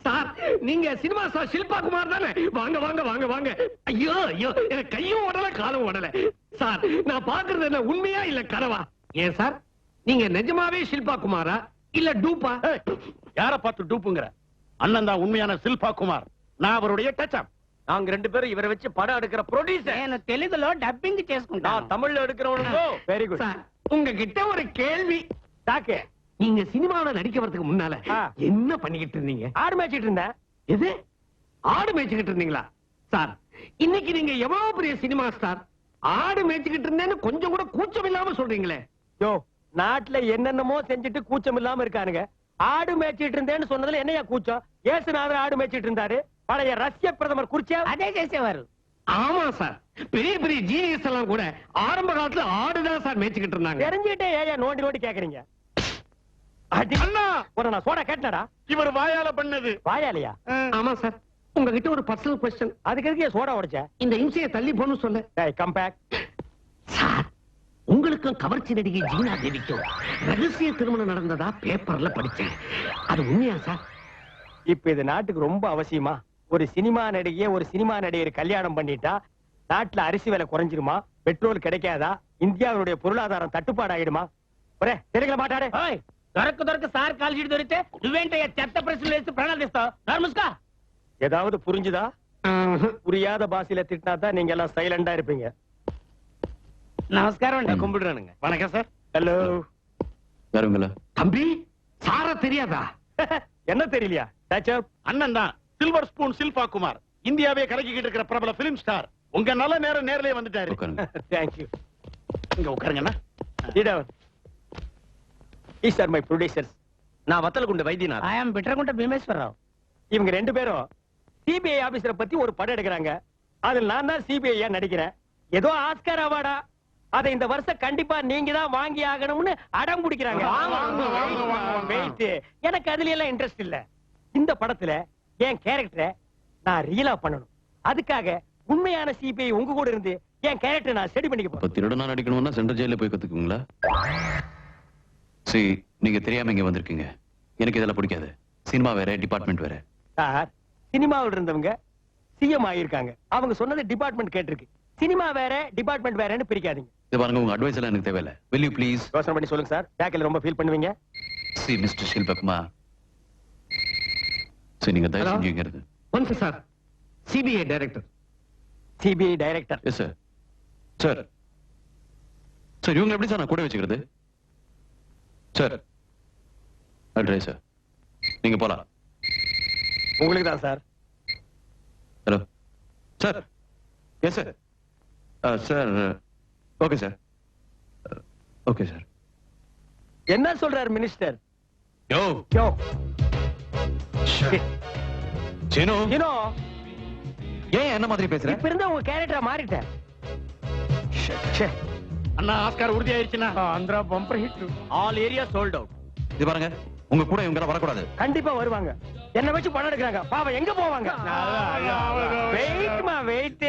Sir நீங்க cinema star Shilpa Kumar தானே? வாங்க வாங்க வாங்க வாங்க. ஐயோ ஐயோ எனக்கு கையும் ஓடல காலும் ஓடல. சார் நான் பாக்குறது என்ன உண்மையா இல்ல கனவா? ஏன் சார் நீங்க நிஜமாவே ஷில்பா குமாரா இல்ல டூப்பா? யார பார்த்து டூப்புங்கற? அண்ணன் தான் உண்மையான ஷில்பா குமார். நான் அவருடைய டச்சப். நாங்க ரெண்டு பேரும் இவரை வச்சு படம் எடுக்கிற ப்ரொடியூசர். నేను తెలుగులో డబ్బింగ్ చేసుకుంటా. நான் தமிழ்ல எடுக்கிறவனுக்கோ வெரி குட். சார் உங்ககிட்ட ஒரு கேள்வி. டாக்கு நீங்க சினிமாவில நடிக்க வரதுக்கு முன்னால என்ன பண்ணிக்கிட்டு இருந்தீங்க? ஆடு மேய்ச்சிட்டு இருந்தேன். எது ஆடு மேய்ச்சிக்கிட்டு இருந்தீங்களா? சார் இன்னைக்கு நீங்க எவ்வளவு பெரிய சினிமா ஸ்டார், ஆடு மேய்ச்சிக்கிட்டு இருந்தேன்னு கொஞ்சம் கூட கூச்சம் இல்லாம சொல்றீங்களே. யோ நாட்டுல என்னென்னமோ செஞ்சுட்டு கூச்சம் இல்லாம இருக்கானுங்க. ஆடு மேய்ச்சிட்டு இருந்தேன்னு சொன்னதுல என்னையா கூச்சம்? ஏசுநாதர் ஆடு மேய்ச்சிட்டு இருந்தாரு. பழைய ரஷ்ய பிரதமர் குர்ச்சேவ் అదే చేసేవారు. ஆமா சார் பெரிய பெரிய ஜீனியஸ் எல்லாம் கூட ஆரம்ப காலத்துல ஆடுதான் சார் மேய்ச்சிக்கிட்டு இருந்தாங்க. தெரிஞ்சுட்டே ஏயா நோண்டி நோண்டி கேக்குறீங்க? அடி அண்ணா ஒரு நான் சோடா கேட்டனடா. இவர் வாயால பண்ணது. வாயாலையா? ஆமா சார் உங்ககிட்ட ஒரு பர்சனல் क्वेश्चन. அதுக்கு எதுக்கு சோடா உடைச்ச? இந்த இம்சையை தள்ளி போன்னு சொல்ல. டேய் கம் பேக். சார் உங்களுக்கும் கவர்ச்சி நடிகை ஜீனா தேவிக்கும் ரகசிய திருமணம் நடந்ததா பேப்பர்ல படிச்சேன். அது உண்மையா சார்? இப்ப இது நாட்டுக்கு ரொம்ப அவசியமா? ஒரு சினிமா நடிகையை ஒரு சினிமா நடிகர் கல்யாணம் பண்ணிட்டா நாட்டுல அரிசி விலை குறைஞ்சிருமா? பெட்ரோல் கிடைக்காதா? இந்தியாவுடைய பொருளாதாரம் தட்டுப்பாடு ஆயிடுமா? ஒரே தெலுங்குல மாட்டாடு. ఓయ్ దొరక దొరక సార్ కాల్ షీట్ దొరికితే నువ్వేంటయ్యా చెత్త ప్రశ్నలు వేసి ప్రాణాలు తీస్తావు? నార్మస్కా ஏதாவது புரிஞ்சுதா? புரியாத பாஷையில திட்டினா தான் நீங்க எல்லாம் சைலண்டா இருப்பீங்க. నమస్కారం అండి. கும்பிடுறானுங்க. வணக்கம் சார். ஹலோ யாருங்களா? தம்பி சார தெரியாதா? என்ன தெரியலையா? டச்சப் அண்ணன் தான் சில்வர் ஸ்பூன் ஷில்பா குமார். இந்தியாவே கலக்கிக்கிட்டு இருக்கிற பிரபல பிலிம் ஸ்டார். உங்க நல்ல நேரம் நேர்லயே வந்துட்டாரு. உட்காருங்க. Thank you. இங்க உட்காருங்கண்ணா. இடவன் These are my producers. நான் வத்தலகுண்டு வைத்தியநாத். ఐఎమ్ బిట్రగుంట భీమేశ్వరరావు. இவங்க ரெண்டு பேரும் சிபிஐ ஆபீசரை பத்தி ஒரு படம் எடுக்கிறாங்க. அதுல நான் தான் சிபிஐ நடிக்கிறேன். ஏதோ ஆஸ்கர் அவார்டா அதை இந்த வருஷம் கண்டிப்பா நீங்க தான் வாங்கி ஆகணும்னு அடம் பிடிக்கிறாங்க. வெயிட் எனக்கு அதுல எல்லாம் இன்ட்ரெஸ்ட் இல்ல. இந்த படத்துல என் கேரக்டரை நான் ரியலா பண்ணணும். அதுக்காக உண்மையான சிபிஐ உங்க கூட இருந்து என் கேரக்டரை நான் ஸ்டடி பண்ணிக்க போறேன். திருடனா நடிக்கணும்னா சென்ட்ரல் ஜெயில போய் கத்துக்குங்களா? சரி நீங்க தெரியாம இங்க வந்திருக்கீங்க. எனக்கு இதெல்லாம் பிடிக்காது. சினிமா வேற, டிபார்ட்மெண்ட் வேற. சார் சினிமாவில் இருந்தவங்க சிஎம் ஆகியிருக்காங்க. அவங்க சொன்னது டிபார்ட்மெண்ட் கேட்டிருக்கு. சினிமா வேற டிபார்ட்மெண்ட் வேறன்னு பிரிக்காதீங்க. இது பாருங்க, உங்க அட்வைஸ் எல்லாம் எனக்கு தேவையில்ல. will you please யோசனை பண்ணி சொல்லுங்க சார். பேக்கில் ரொம்ப ஃபீல் பண்ணுவீங்க. see Mr. ஷில்பா. சரி நீங்க தயவு செஞ்சு இங்க இருந்து. Once sir CBI director. CBI director. Yes sir. Sir sir இவங்க எப்படி சார் நான் கூட வச்சுக்கிறது? சார் அட்ரஸ் சார் நீங்க போலாம். உங்களுக்கு தான் sir. Hello sir. Yes sir. Sir okay sir. Okay sir. என்ன சொல்றார் மினிஸ்டர்? யோ யோ சீனு, ஏன் என்ன மாதிரி பேசுற? இப்ப இருந்த உங்க கேரக்டரை மாறிட்டேன். அண்ணா ஆஸ்கார் உறுதி ஆயிருச்சுன்னா Andhra bumper hit. All area sold out. இது பாருங்க, உங்க கூட இவங்க வரக்கூடாது. கண்டிப்பா வருவாங்க. என்ன வச்சு பணம் எடுக்கிறாங்க. பாவம் எங்க போவாங்க? வெயிட்மா வெயிட்.